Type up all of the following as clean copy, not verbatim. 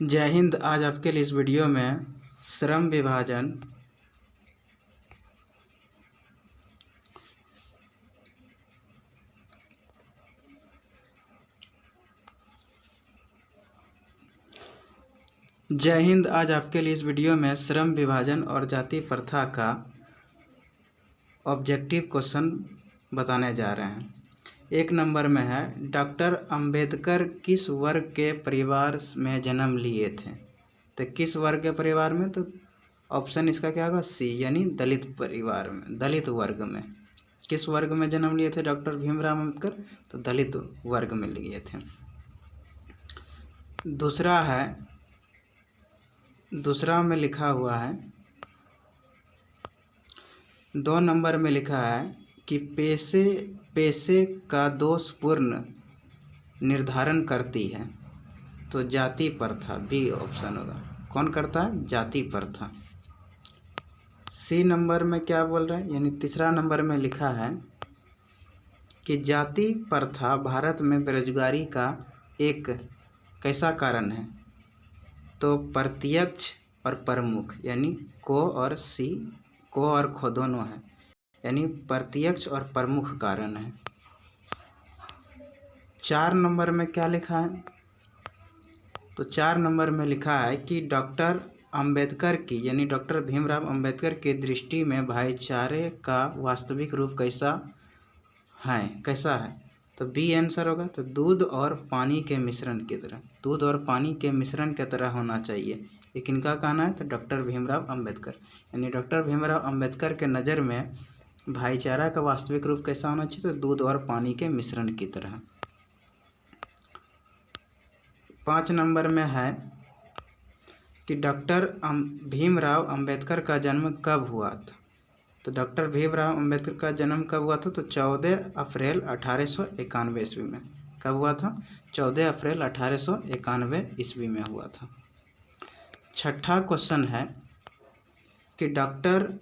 जय हिंद। आज आपके लिए इस वीडियो में श्रम विभाजन श्रम विभाजन और जाति प्रथा का ऑब्जेक्टिव क्वेश्चन बताने जा रहे हैं। 1 नंबर में है, डॉक्टर अंबेडकर किस वर्ग के परिवार में जन्म लिए थे? तो किस वर्ग के परिवार में? तो ऑप्शन इसका क्या होगा? सी, यानी दलित परिवार में, दलित वर्ग में। किस वर्ग में जन्म लिए थे डॉक्टर भीमराव अंबेडकर? तो दलित वर्ग में लिए थे। दूसरा में लिखा हुआ है, 2 नंबर में लिखा है कि पेशे का दोषपूर्ण निर्धारण करती है। तो जाति प्रथा, बी ऑप्शन होगा। कौन करता है? जाति प्रथा। सी नंबर में क्या बोल रहा है, यानी तीसरा नंबर में लिखा है कि जाति प्रथा भारत में बेरोजगारी का एक कैसा कारण है? तो प्रत्यक्ष और प्रमुख, यानी को और खो दोनों है, यानी प्रत्यक्ष और प्रमुख कारण है। 4 नंबर में क्या लिखा है? तो 4 नंबर में लिखा है कि डॉक्टर अंबेडकर की, यानी डॉक्टर भीमराव अंबेडकर की दृष्टि में भाईचारे का वास्तविक रूप कैसा है? तो बी आंसर होगा। तो दूध और पानी के मिश्रण की तरह होना चाहिए। ये किनका कहना है? तो डॉक्टर भीमराव अंबेडकर, यानी डॉक्टर भीमराव अंबेडकर के नज़र में भाईचारा का वास्तविक रूप कैसा होना चाहिए? तो दूध और पानी के मिश्रण की तरह। 5 नंबर में है कि डॉक्टर भीमराव अंबेडकर का जन्म कब हुआ था? तो डॉक्टर भीमराव अंबेडकर का जन्म कब हुआ था? तो 14 अप्रैल 1891 ईस्वी में। कब हुआ था? 14 अप्रैल 1891 ईस्वी में हुआ था। 6ठा क्वेश्चन है कि डॉक्टर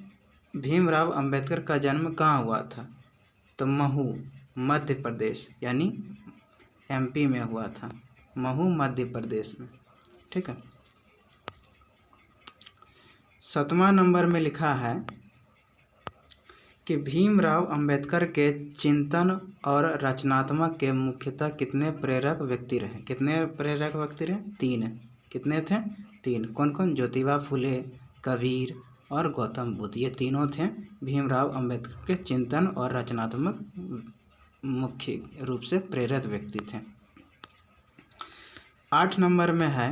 भीमराव अंबेडकर का जन्म कहाँ हुआ था? तो महू, मध्य प्रदेश, यानी एमपी में हुआ था। महू, मध्य प्रदेश में। ठीक है। 7वां नंबर में लिखा है कि भीमराव अंबेडकर के चिंतन और रचनात्मक के मुख्यतः कितने प्रेरक व्यक्ति रहे? 3। कितने थे? 3। कौन कौन? ज्योतिबा फुले, कबीर और गौतम बुद्ध। ये तीनों थे भीमराव अंबेडकर के चिंतन और रचनात्मक मुख्य रूप से प्रेरक व्यक्ति थे। 8 नंबर में है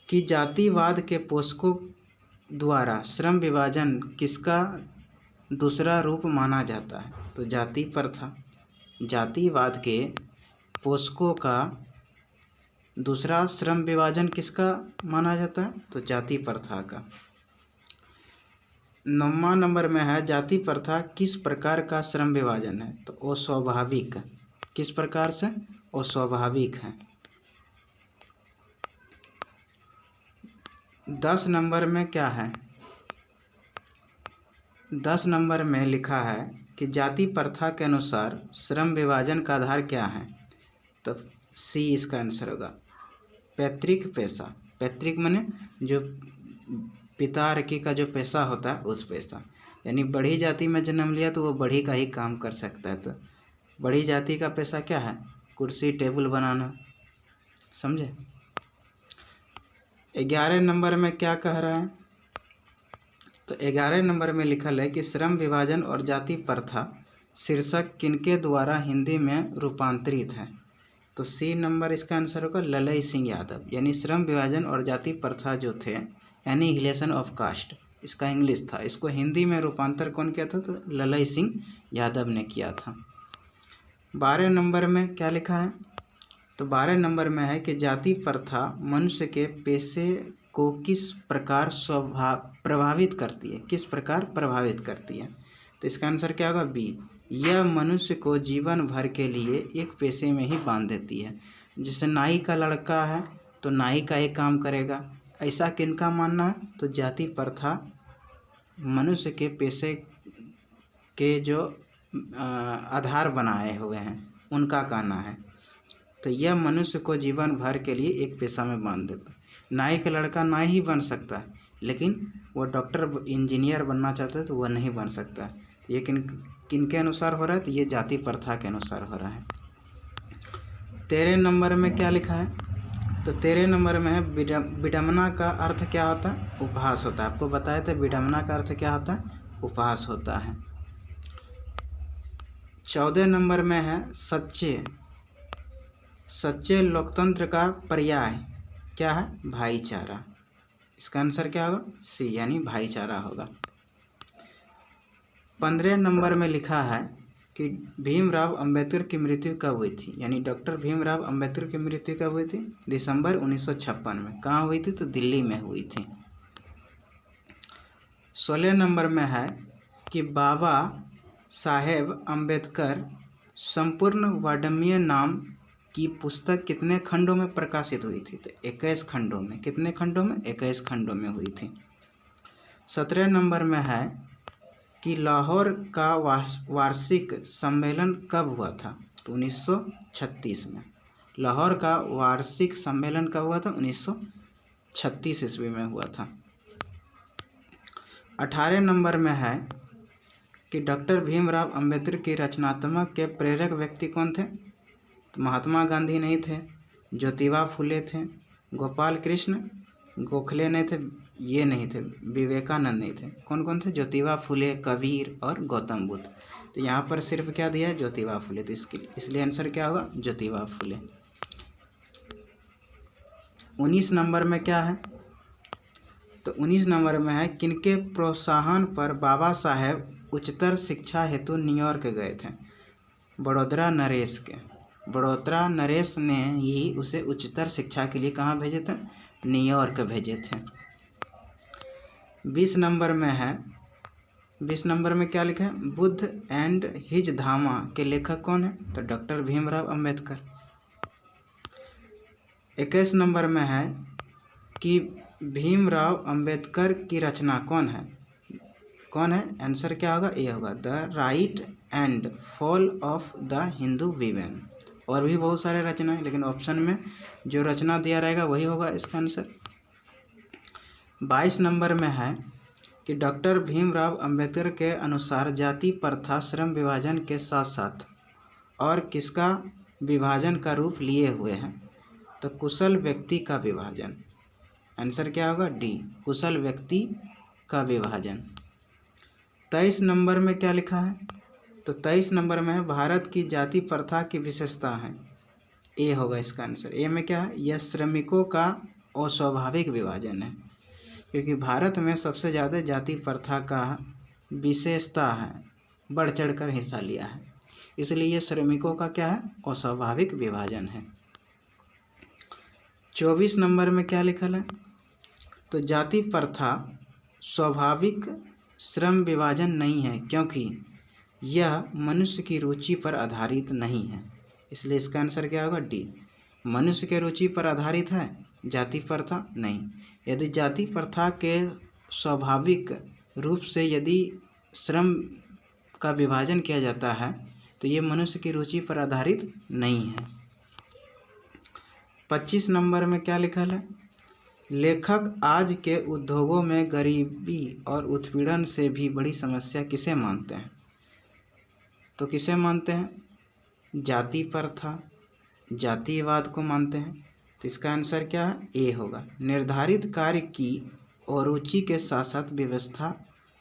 कि जातिवाद के पोषकों द्वारा श्रम विभाजन किसका दूसरा रूप माना जाता है? तो जाति प्रथा। जातिवाद के पोषकों का दूसरा श्रम विभाजन किसका माना जाता है? तो जाति प्रथा का। 9वां नंबर में है, जाति प्रथा किस प्रकार का श्रम विभाजन है? तो अस्वाभाविक। किस प्रकार से? अस्वाभाविक है। 10 नंबर में क्या है? 10 नंबर में लिखा है कि जाति प्रथा के अनुसार श्रम विभाजन का आधार क्या है? तो सी इसका आंसर होगा। पैतृक पेशा। पैतृक माने जो पिता रखी का जो पेशा होता है, उस पेशा, यानी बढ़ी जाति में जन्म लिया तो वो बढ़ी का ही काम कर सकता है। तो बढ़ी जाति का पेशा क्या है? कुर्सी टेबल बनाना। समझे? 11 नंबर में क्या कह रहा है? तो 11 नंबर में लिखल है कि श्रम विभाजन और जाति प्रथा शीर्षक किनके द्वारा हिंदी में रूपांतरित है? तो सी नंबर इसका आंसर होगा, ललई सिंह यादव। यानी श्रम विभाजन और जाति प्रथा जो थे, एनिहिलेशन ऑफ कास्ट, इसका इंग्लिश था, इसको हिंदी में रूपांतर कौन किया था? तो ललई सिंह यादव ने किया था। 12 नंबर में क्या लिखा है? तो 12 नंबर में है कि जाति प्रथा मनुष्य के पेशे को किस प्रकार प्रभावित करती है? किस प्रकार प्रभावित करती है? तो इसका आंसर क्या होगा? बी। यह मनुष्य को जीवन भर के लिए एक पेशे में ही बांध देती है। जैसे नाई का लड़का है तो नाई का ही काम करेगा, ऐसा किनका मानना है? तो जाति प्रथा मनुष्य के पेशे के जो आधार बनाए हुए हैं, उनका कहना है। तो यह मनुष्य को जीवन भर के लिए एक पेशा में बांध देता है। नाई का लड़का नाई ही बन सकता है, लेकिन वो डॉक्टर इंजीनियर बनना चाहता है तो वह नहीं बन सकता है। ये किन के अनुसार हो रहा है? तो ये जाति प्रथा के अनुसार हो रहा है। 13 नंबर में क्या लिखा है? तो 13 नंबर में है विडंबना का अर्थ क्या होता है? उपहास होता है। आपको बताया था विडंबना का अर्थ क्या होता है? उपहास होता है। 14 नंबर में है सच्चे लोकतंत्र का पर्याय क्या है? भाईचारा। इसका आंसर क्या होगा? सी, यानी भाईचारा होगा। 15 नंबर में लिखा है कि भीमराव अंबेडकर की मृत्यु कब हुई थी? यानी डॉक्टर भीमराव अंबेडकर की मृत्यु कब हुई थी? दिसंबर 1956 में। कहाँ हुई थी? तो दिल्ली में हुई थी। 16 नंबर में है कि बाबा साहेब अंबेडकर संपूर्ण वाङ्मय नाम की पुस्तक कितने खंडों में प्रकाशित हुई थी? तो 21 खंडों में। कितने खंडों में? 21 खंडों में हुई थी। 17 नंबर में है कि लाहौर का वार्षिक सम्मेलन कब हुआ था? तो 1936 में। लाहौर का वार्षिक सम्मेलन कब हुआ था? 1936 ईस्वी में हुआ था। 18 नंबर में है कि डॉक्टर भीमराव अंबेडकर की रचनात्मक के प्रेरक व्यक्ति कौन थे? तो महात्मा गांधी नहीं थे, ज्योतिबा फुले थे, गोपाल कृष्ण गोखले नहीं थे, ये नहीं थे, विवेकानंद नहीं थे। कौन कौन थे? ज्योतिबा फुले, कबीर और गौतम बुद्ध। तो यहाँ पर सिर्फ क्या दिया है? ज्योतिबा फुले। तो इसलिए आंसर क्या होगा? ज्योतिबा फुले। 19 नंबर में क्या है? तो 19 नंबर में है किनके प्रोत्साहन पर बाबा साहेब उच्चतर शिक्षा हेतु न्यूयॉर्क गए थे? बड़ोदरा नरेश के। बड़ोदरा नरेश ने ही उसे उच्चतर शिक्षा के लिए कहाँ भेजे थे? न्यूयॉर्क भेजे थे। 20 नंबर में है, 20 नंबर में क्या लिखा है? बुद्ध एंड हिज धामा के लेखक कौन है? तो डॉक्टर भीमराव अंबेडकर। 21 नंबर में है कि भीमराव अंबेडकर की रचना कौन है? कौन है? आंसर क्या होगा? ये होगा the right and fall of the Hindu women. और भी बहुत सारे रचना है, लेकिन ऑप्शन में जो रचना दिया रहेगा वही होगा इसका आंसर। 22 नंबर में है कि डॉक्टर भीमराव अंबेडकर के अनुसार जाति प्रथा श्रम विभाजन के साथ साथ और किसका विभाजन का रूप लिए हुए हैं? तो कुशल व्यक्ति का विभाजन। आंसर क्या होगा? डी, कुशल व्यक्ति का विभाजन। 23 नंबर में क्या लिखा है? तो 23 नंबर में है भारत की जाति प्रथा की विशेषता है। ए होगा इसका आंसर। ए में क्या है? यह श्रमिकों का अस्वाभाविक विभाजन है, क्योंकि भारत में सबसे ज़्यादा जाति प्रथा का विशेषता है, बढ़ चढ़कर हिस्सा लिया है, इसलिए ये श्रमिकों का क्या है? अस्वाभाविक विभाजन है। 24 नंबर में क्या लिखल है? तो जाति प्रथा स्वाभाविक श्रम विभाजन नहीं है, क्योंकि यह मनुष्य की रुचि पर आधारित नहीं है, इसलिए इसका आंसर क्या होगा? डी, मनुष्य के रुचि पर आधारित है, जाति प्रथा नहीं। यदि जाति प्रथा के स्वाभाविक रूप से यदि श्रम का विभाजन किया जाता है तो ये मनुष्य की रुचि पर आधारित नहीं है। 25 नंबर में क्या लिखा है? लेखक आज के उद्योगों में गरीबी और उत्पीड़न से भी बड़ी समस्या किसे मानते हैं? तो किसे मानते हैं? जाति प्रथा, जातिवाद को मानते हैं। तो इसका आंसर क्या है? ए होगा। निर्धारित कार्य की और रुचि के साथ साथ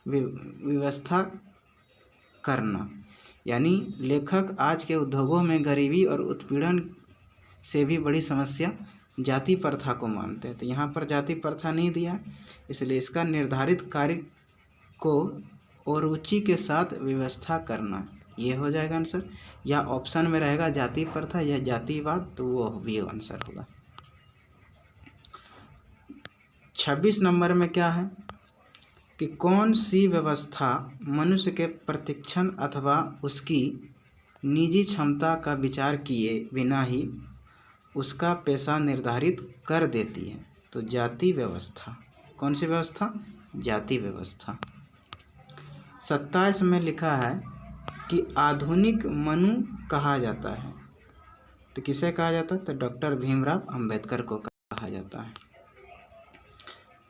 व्यवस्था करना, यानी लेखक आज के उद्योगों में गरीबी और उत्पीड़न से भी बड़ी समस्या जाति प्रथा को मानते हैं। तो यहाँ पर जाति प्रथा नहीं दिया, इसलिए इसका निर्धारित कार्य को और रुचि के साथ व्यवस्था करना, ये हो जाएगा आंसर। या ऑप्शन में रहेगा जाति प्रथा या जातिवाद, तो वो भी आंसर होगा। 26 नंबर में क्या है कि कौन सी व्यवस्था मनुष्य के प्रतिक्षण अथवा उसकी निजी क्षमता का विचार किए बिना ही उसका पेशा निर्धारित कर देती है? तो जाति व्यवस्था। कौन सी व्यवस्था? जाति व्यवस्था। 27 में लिखा है कि आधुनिक मनु कहा जाता है। तो किसे कहा जाता है? तो डॉक्टर भीमराव अंबेडकर को कहा जाता है।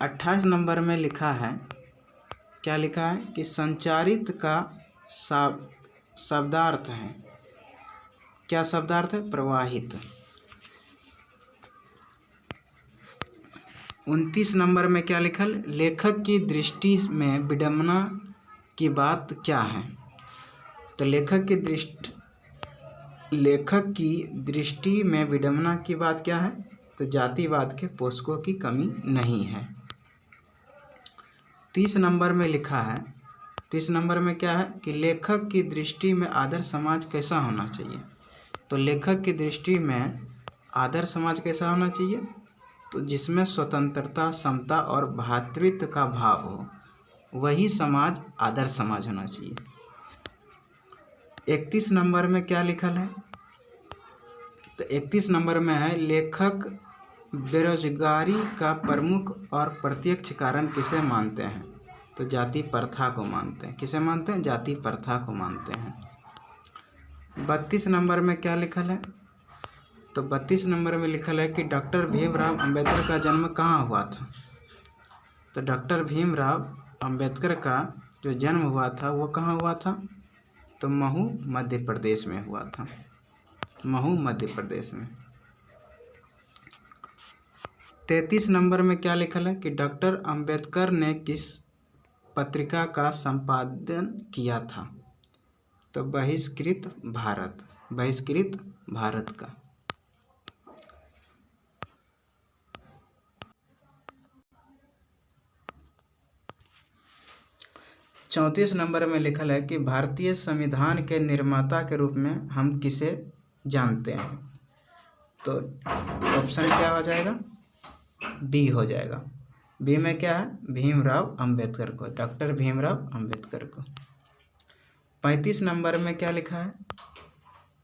28 नंबर में लिखा है, क्या लिखा है कि संचारित का शब्दार्थ है, क्या शब्दार्थ है? प्रवाहित। 29 नंबर में क्या लिखल? लेखक की दृष्टि में विडंबना की बात क्या है? तो लेखक की दृष्टि में विडंबना की बात क्या है? तो जातिवाद के पोषकों की कमी नहीं है। 30 नंबर में लिखा है, 30 नंबर में क्या है कि लेखक की दृष्टि में आदर्श समाज कैसा होना चाहिए? तो लेखक की दृष्टि में आदर्श समाज कैसा होना चाहिए? तो जिसमें स्वतंत्रता, समता और भ्रातृत्व का भाव हो, वही समाज आदर्श समाज होना चाहिए। 31 नंबर में क्या लिखल है? तो 31 नंबर में है, लेखक बेरोजगारी का प्रमुख और प्रत्यक्ष कारण किसे मानते हैं? तो जाति प्रथा को मानते हैं। किसे मानते हैं? जाति प्रथा को मानते हैं। 32 नंबर में क्या लिखल है? तो 32 नंबर में लिखल है कि डॉक्टर भीमराव अंबेडकर का जन्म कहाँ हुआ था? तो डॉक्टर भीमराव अंबेडकर का जो जन्म हुआ था वो कहाँ हुआ था? तो महू मध्य प्रदेश में हुआ था। महू मध्य प्रदेश में। 33 नंबर में क्या लिखल है कि डॉक्टर अंबेडकर ने किस पत्रिका का संपादन किया था? तो बहिष्कृत भारत का। 34 नंबर में लिखल है कि भारतीय संविधान के निर्माता के रूप में हम किसे जानते हैं? तो ऑप्शन क्या हो जाएगा? बी हो जाएगा। बी में क्या है? भीमराव अंबेडकर को, डॉक्टर भीमराव अंबेडकर को। 35 नंबर में क्या लिखा है?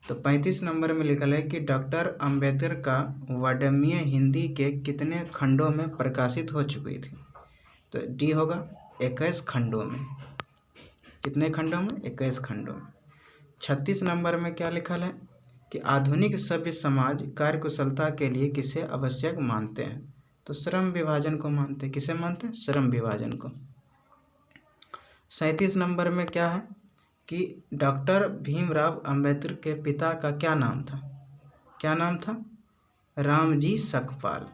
तो 35 नंबर में लिखल है कि डॉक्टर अंबेडकर का वाङ्मय हिंदी के कितने खंडों में प्रकाशित हो चुकी थी? तो डी होगा, 21 खंडों में। कितने खंडों में? 21 खंडों में। 36 नंबर में क्या लिखल है कि आधुनिक सभ्य समाज कार्यकुशलता के लिए किसे आवश्यक मानते हैं? तो श्रम विभाजन को मानते हैं। किसे मानते हैं? श्रम विभाजन को। 37 नंबर में क्या है कि डॉक्टर भीमराव अंबेडकर के पिता का क्या नाम था? क्या नाम था? रामजी सकपाल।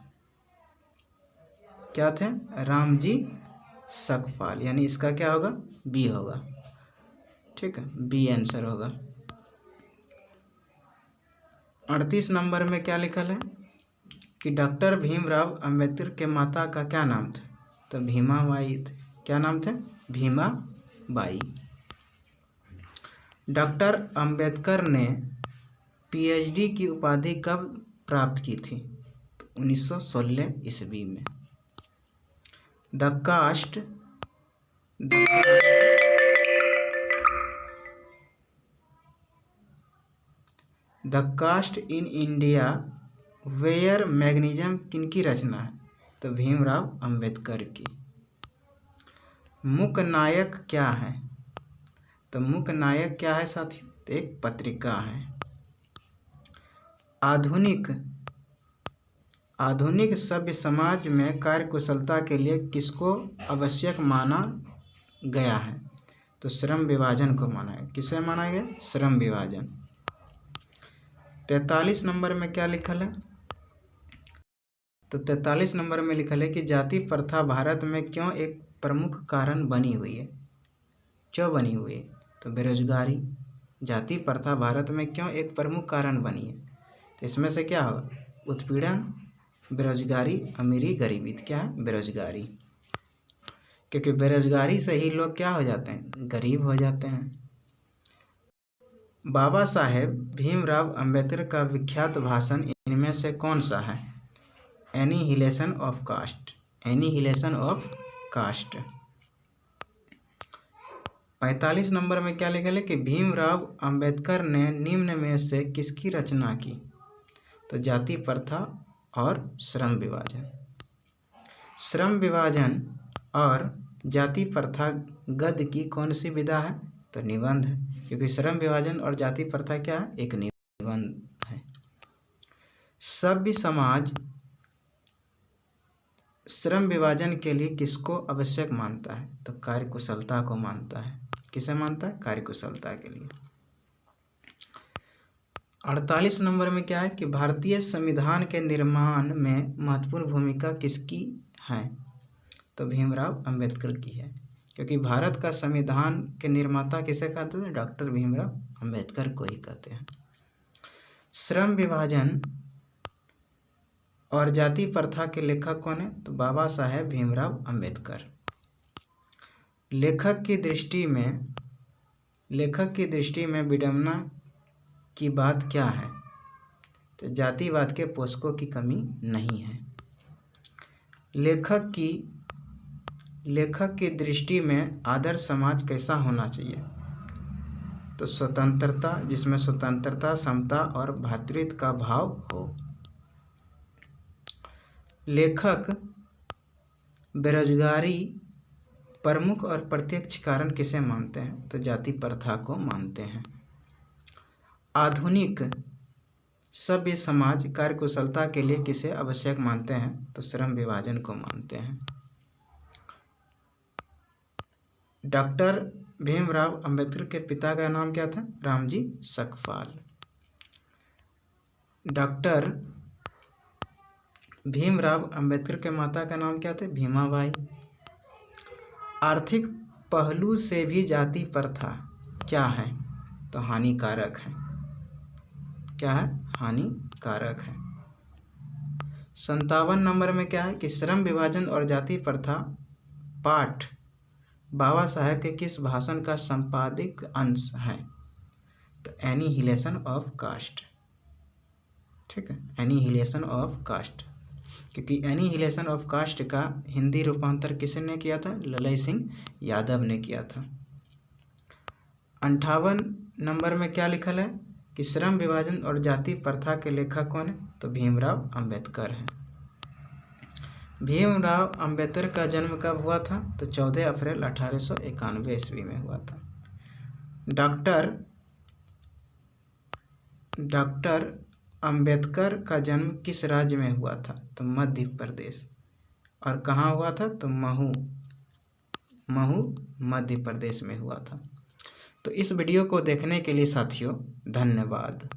क्या थे? रामजी सकपाल। यानी इसका क्या होगा? बी होगा। ठीक है, बी आंसर होगा। 38 नंबर में क्या लिखल है कि डॉक्टर भीमराव अंबेडकर के माता का क्या नाम था? तो भीमा बाई थे। क्या नाम थे? भीमा बाई। डॉक्टर अंबेडकर ने पीएचडी की उपाधि कब प्राप्त की थी? तो 1916 ईस्वी में। The caste in India their mechanism किनकी रचना है? तो भीमराव अंबेडकर की। मूक नायक क्या है? तो मूक नायक क्या है साथियों? तो एक पत्रिका है। आधुनिक सभ्य समाज में कार्यकुशलता के लिए किसको आवश्यक माना गया है? तो श्रम विभाजन को माना है। किसे माना गया? श्रम विभाजन। 43 नंबर में क्या लिखल है? तो 43 नंबर में लिखल है कि जाति प्रथा भारत में क्यों एक प्रमुख कारण बनी हुई है? क्यों बनी हुई है? तो बेरोजगारी। जाति प्रथा भारत में क्यों एक प्रमुख कारण बनी है? तो इसमें से क्या होगा? उत्पीड़न, बेरोजगारी, अमीरी, गरीबी। क्या है? बेरोजगारी। क्योंकि बेरोजगारी से ही लोग क्या हो जाते हैं? गरीब हो जाते हैं। बाबा साहेब भीमराव अंबेडकर का विख्यात भाषण इनमें से कौन सा है? Annihilation of caste. Annihilation of caste. 45 number में क्या लिखा है कि भीमराव अंबेडकर ने निम्न में से किसकी रचना की? तो जाति प्रथा और श्रम विभाजन। श्रम विभाजन और जाति प्रथा गद्य की कौन सी विधा है? तो निबंध है। क्योंकि श्रम विभाजन और जाति प्रथा क्या है? एक निबंध है। सभ्य समाज श्रम विभाजन के लिए किसको आवश्यक मानता है? तो कार्यकुशलता को मानता है। किसे मानता है? कार्यकुशलता के लिए। 48 नंबर में क्या है कि भारतीय संविधान के निर्माण में महत्वपूर्ण भूमिका किसकी है? तो भीमराव अंबेडकर की है, क्योंकि भारत का संविधान के निर्माता किसे कहते हैं? डॉक्टर भीमराव अंबेडकर को ही कहते हैं। श्रम विभाजन और जाति प्रथा के लेखक कौन है? तो बाबा साहेब भीमराव अंबेडकर। लेखक की दृष्टि में विडंबना की बात क्या है? तो जातिवाद के पोषकों की कमी नहीं है। लेखक की दृष्टि में आदर्श समाज कैसा होना चाहिए? तो स्वतंत्रता, जिसमें स्वतंत्रता, समता और भ्रातृत्व का भाव हो। लेखक बेरोजगारी प्रमुख और प्रत्यक्ष कारण किसे मानते हैं? तो जाति प्रथा को मानते हैं। आधुनिक सभ्य समाज कार्यकुशलता के लिए किसे आवश्यक मानते हैं? तो श्रम विभाजन को मानते हैं। डॉक्टर भीमराव अंबेडकर के पिता का नाम क्या था? रामजी सकपाल। डॉक्टर भीमराव अंबेडकर के माता का नाम क्या थे? भीमाबाई। आर्थिक पहलू से भी जाति प्रथा क्या है? तो हानिकारक है। क्या है? हानिकारक है। 57 नंबर में क्या है कि श्रम विभाजन और जाति प्रथा पाठ बाबा साहेब के किस भाषण का संपादित अंश है? तो एनिहिलेशन ऑफ कास्ट। ठीक है, एनिहिलेशन ऑफ कास्ट, क्योंकि एनिहिलेशन ऑफ कास्ट का हिंदी रूपांतर किसने किया था? ललई सिंह यादव ने किया था। 58 नंबर में क्या लिखल है कि श्रम विभाजन और जाति प्रथा के लेखक कौन है? तो भीमराव अंबेडकर है। भीमराव अंबेडकर का जन्म कब हुआ था? तो 14 अप्रैल 1891 ईस्वी में हुआ था। डॉक्टर अंबेडकर का जन्म किस राज्य में हुआ था? तो मध्य प्रदेश। और कहाँ हुआ था? तो महू मध्य प्रदेश में हुआ था। तो इस वीडियो को देखने के लिए साथियों धन्यवाद।